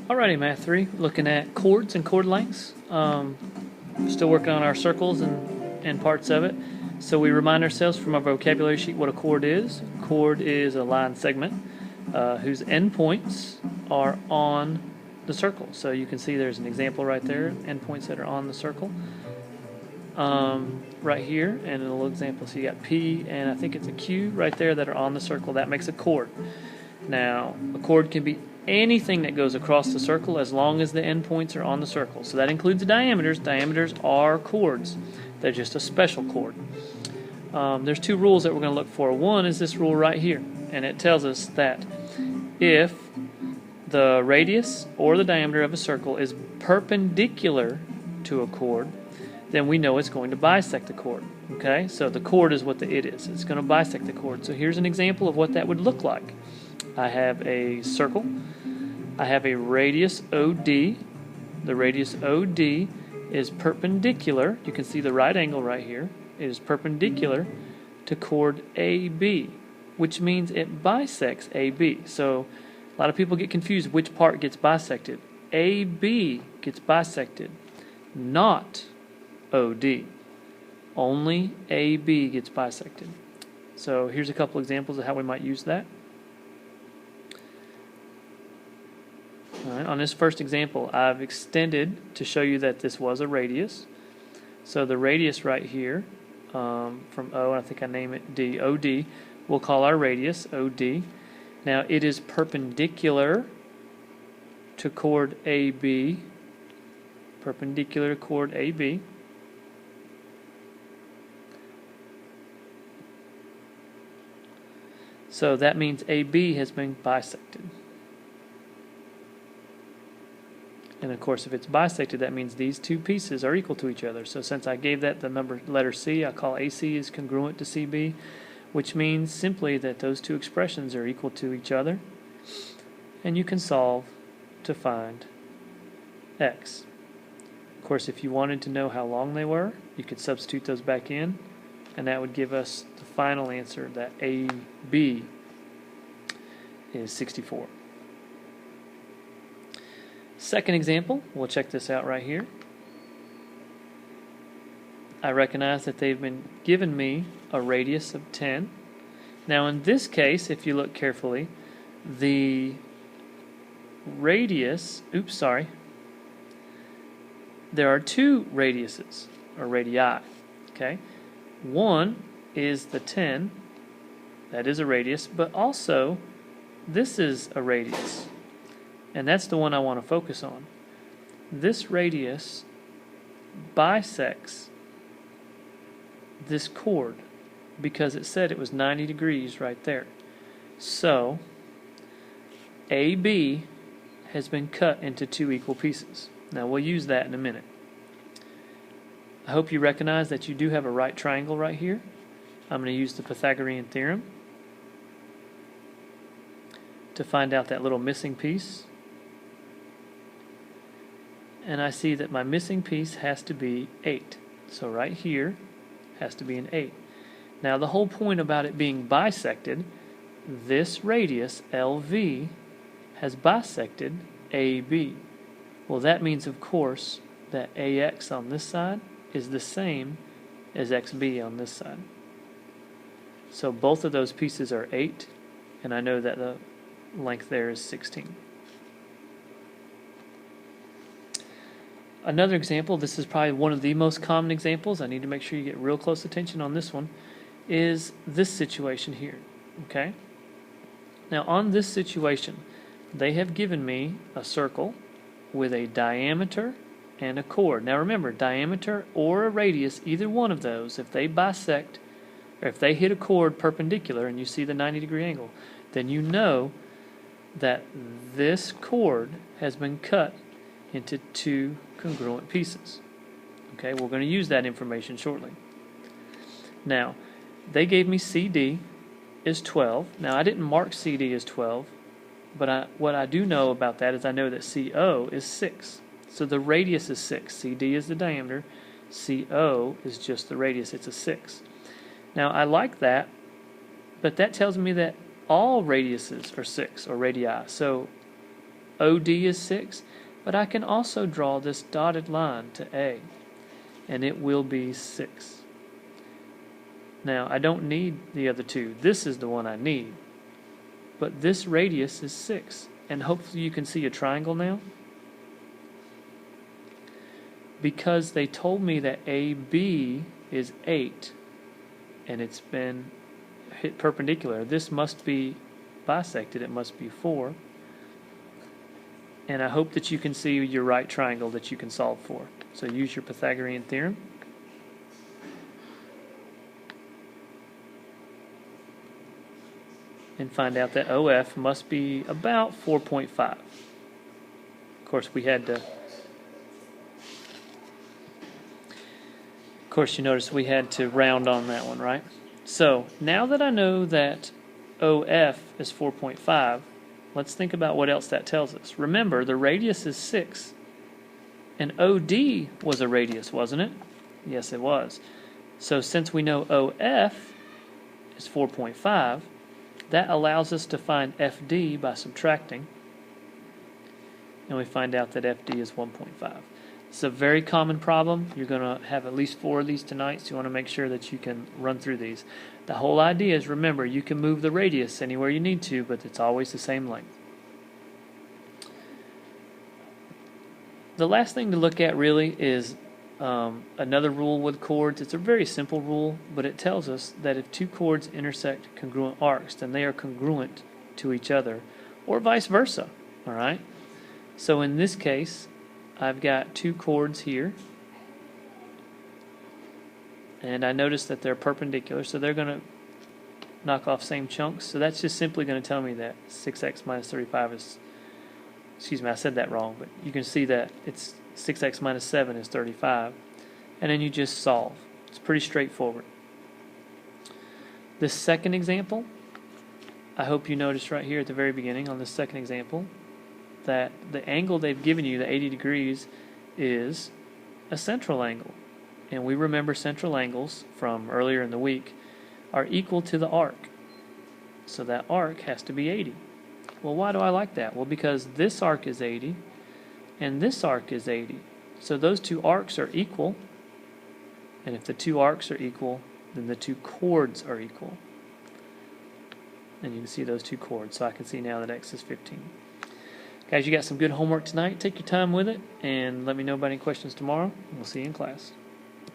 Alrighty, Math 3, looking at chords and chord lengths. Still working on our circles and parts of it. So we remind ourselves from our vocabulary sheet what a chord is. Chord is a line segment whose endpoints are on the circle. So you can see there's an example right there, endpoints that are on the circle. Right here, and a little example. So you got P and I think it's a Q right there that are on the circle. That makes a chord. Now, a chord can be anything that goes across the circle as long as the endpoints are on the circle. So that includes the diameters. Diameters are chords. They're just a special chord. There's two rules that we're going to look for. One is this rule right here, and it tells us that if the radius or the diameter of a circle is perpendicular to a chord, then we know it's going to bisect the chord. Okay, so the chord is what the it is. It's going to bisect the chord. So here's an example of what that would look like. I have a circle. I have a radius OD. The radius OD is perpendicular. You can see the right angle right here. It is perpendicular to chord AB, which means it bisects AB. So a lot of people get confused which part gets bisected. AB gets bisected, not OD. Only AB gets bisected. So here's a couple examples of how we might use that. All right, on this first example, I've extended to show you that this was a radius. So the radius right here, from O, I think I name it D, OD, we'll call our radius OD. Now it is perpendicular to chord AB, perpendicular to chord AB. So that means AB has been bisected. And of course, if it's bisected, that means these two pieces are equal to each other. So since I gave that the letter C, I call AC is congruent to CB, which means simply that those two expressions are equal to each other. And you can solve to find X. Of course, if you wanted to know how long they were, you could substitute those back in, and that would give us the final answer that AB is 64. Second example, we'll check this out right here. I recognize that they've been given me a radius of 10. Now in this case, if you look carefully, the radius, there are two radiuses, or radii, okay? One is the 10, that is a radius, but also this is a radius. And that's the one I want to focus on. This radius bisects this chord because it said it was 90 degrees right there. So AB has been cut into two equal pieces. Now we'll use that in a minute. I hope you recognize that you do have a right triangle right here. I'm going to use the Pythagorean theorem to find out that little missing piece. And I see that my missing piece has to be 8. So right here has to be an 8. Now the whole point about it being bisected, this radius, LV, has bisected AB. Well, that means, of course, that AX on this side is the same as XB on this side. So both of those pieces are 8, and I know that the length there is 16. Another example, this is probably one of the most common examples, I need to make sure you get real close attention on this one, is this situation here, okay? Now on this situation, they have given me a circle with a diameter and a chord. Now remember, diameter or a radius, either one of those, if they bisect, or if they hit a chord perpendicular and you see the 90-degree angle, then you know that this chord has been cut into two congruent pieces. Okay, we're going to use that information shortly. Now, they gave me CD is 12. Now, I didn't mark CD as 12, but what I do know about that is I know that CO is 6. So the radius is 6. CD is the diameter. CO is just the radius. It's a 6. Now, I like that, but that tells me that all radiuses are 6, or radii. So OD is 6, but I can also draw this dotted line to A, and it will be 6. Now, I don't need the other two. This is the one I need. But this radius is 6, and hopefully you can see a triangle now. Because they told me that AB is 8, and it's been hit perpendicular, this must be bisected, it must be 4. And I hope that you can see your right triangle that you can solve for. So use your Pythagorean theorem. And find out that OF must be about 4.5. Of course, we had to... Of course, you notice we had to round on that one, right? So, now that I know that OF is 4.5, let's think about what else that tells us. Remember, the radius is 6. And OD was a radius, wasn't it? Yes, it was. So, since we know OF is 4.5, that allows us to find FD by subtracting. And we find out that FD is 1.5. It's a very common problem. You're going to have at least 4 of these tonight, so you want to make sure that you can run through these. The whole idea is, remember, you can move the radius anywhere you need to, but it's always the same length. The last thing to look at really is another rule with chords. It's a very simple rule, but it tells us that if two chords intersect congruent arcs, then they are congruent to each other, or vice versa. All right? So in this case, I've got two chords here, and I notice that they're perpendicular, so they're going to knock off same chunks. So that's just simply going to tell me that 6x minus 35 is, excuse me, I said that wrong, but you can see that it's 6x minus 7 is 35, and then you just solve. It's pretty straightforward. This second example, I hope you noticed right here at the very beginning on this second example that the angle they've given you, the 80 degrees, is a central angle. And we remember central angles from earlier in the week are equal to the arc. So that arc has to be 80. Well, why do I like that? Well, because this arc is 80 and this arc is 80. So those two arcs are equal. And if the two arcs are equal, then the two chords are equal. And you can see those two chords. So I can see now that x is 15. Guys, you got some good homework tonight. Take your time with it and let me know about any questions tomorrow. We'll see you in class.